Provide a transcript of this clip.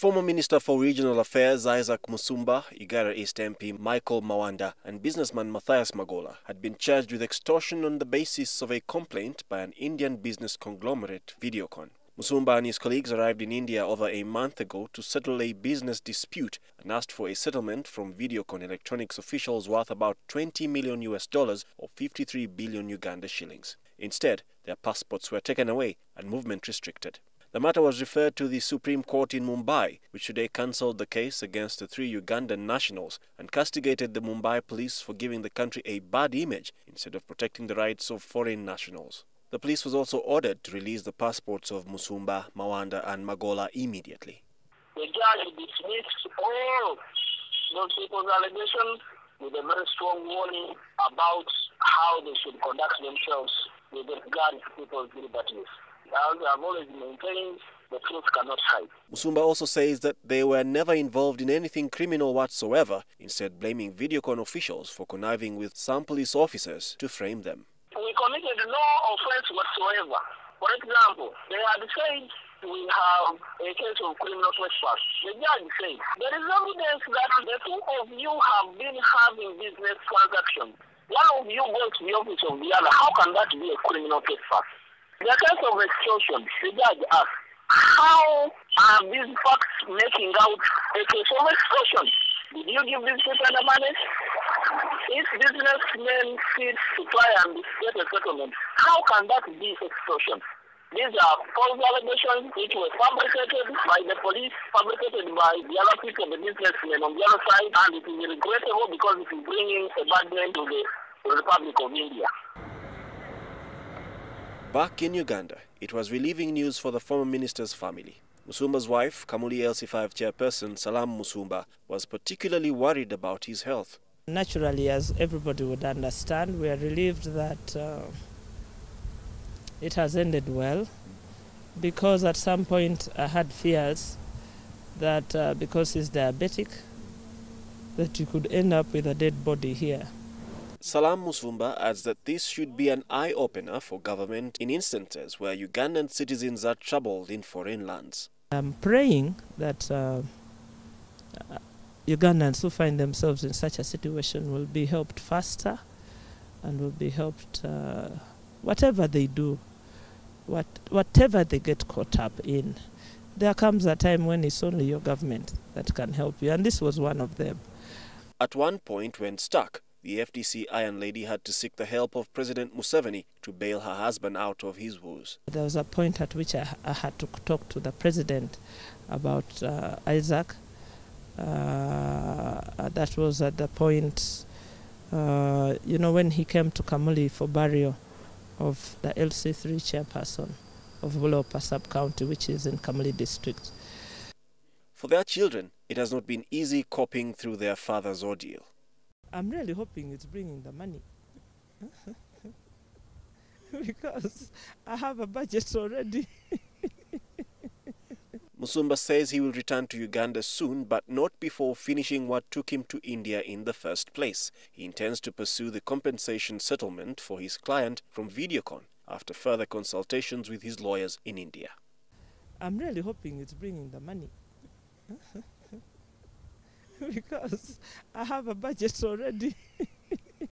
Former Minister for Regional Affairs Isaac Musumba, Igara East MP Michael Mawanda and businessman Matthias Magola had been charged with extortion on the basis of a complaint by an Indian business conglomerate, Videocon. Musumba and his colleagues arrived in India over a month ago to settle a business dispute and asked for a settlement from Videocon Electronics officials worth about $20 million or 53 billion Uganda shillings. Instead, their passports were taken away and movement restricted. The matter was referred to the Supreme Court in Mumbai, which today cancelled the case against the three Ugandan nationals and castigated the Mumbai police for giving the country a bad image instead of protecting the rights of foreign nationals. The police was also ordered to release the passports of Musumba, Mawanda and Magola immediately. The judge dismissed all those people's allegations with a very strong warning about how they should conduct themselves with regard to people's liberties. I've always maintained the truth cannot hide. Musumba also says that they were never involved in anything criminal whatsoever, instead blaming Videocon officials for conniving with some police officers to frame them. We committed no offense whatsoever. For example, they had said we have a case of criminal trespass. The judge said there is evidence that the two of you have been having business transactions. One of you goes to the office of the other. How can that be a criminal trespass? The case of extortion, the judge asked, how are these facts making out a case of extortion? Did you give these people the money? If businessmen fit to try and get a settlement, how can that be extortion? These are false allegations which were fabricated by the police, fabricated by the other people, the businessmen on the other side, and it is regrettable because it is bringing a bad name to the Republic of India. Back in Uganda, it was relieving news for the former minister's family. Musumba's wife, Kamuli LC5 chairperson Salam Musumba, was particularly worried about his health. Naturally, as everybody would understand, we are relieved that it has ended well, because at some point I had fears that because he's diabetic, that you could end up with a dead body here. Salam Musumba adds that this should be an eye-opener for government in instances where Ugandan citizens are troubled in foreign lands. I'm praying that Ugandans who find themselves in such a situation will be helped faster and will be helped whatever they do, whatever they get caught up in. There comes a time when it's only your government that can help you, and this was one of them. At one point, when stuck, the FDC Iron Lady had to seek the help of President Museveni to bail her husband out of his woes. There was a point at which I had to talk to the president about Isaac. That was at the point, when he came to Kamuli for burial of the LC3 chairperson of Bulopa sub-county, which is in Kamuli district. For their children, it has not been easy coping through their father's ordeal. I'm really hoping it's bringing the money. Because I have a budget already. Musumba says he will return to Uganda soon, but not before finishing what took him to India in the first place. He intends to pursue the compensation settlement for his client from Videocon after further consultations with his lawyers in India. I'm really hoping it's bringing the money. Because I have a budget already.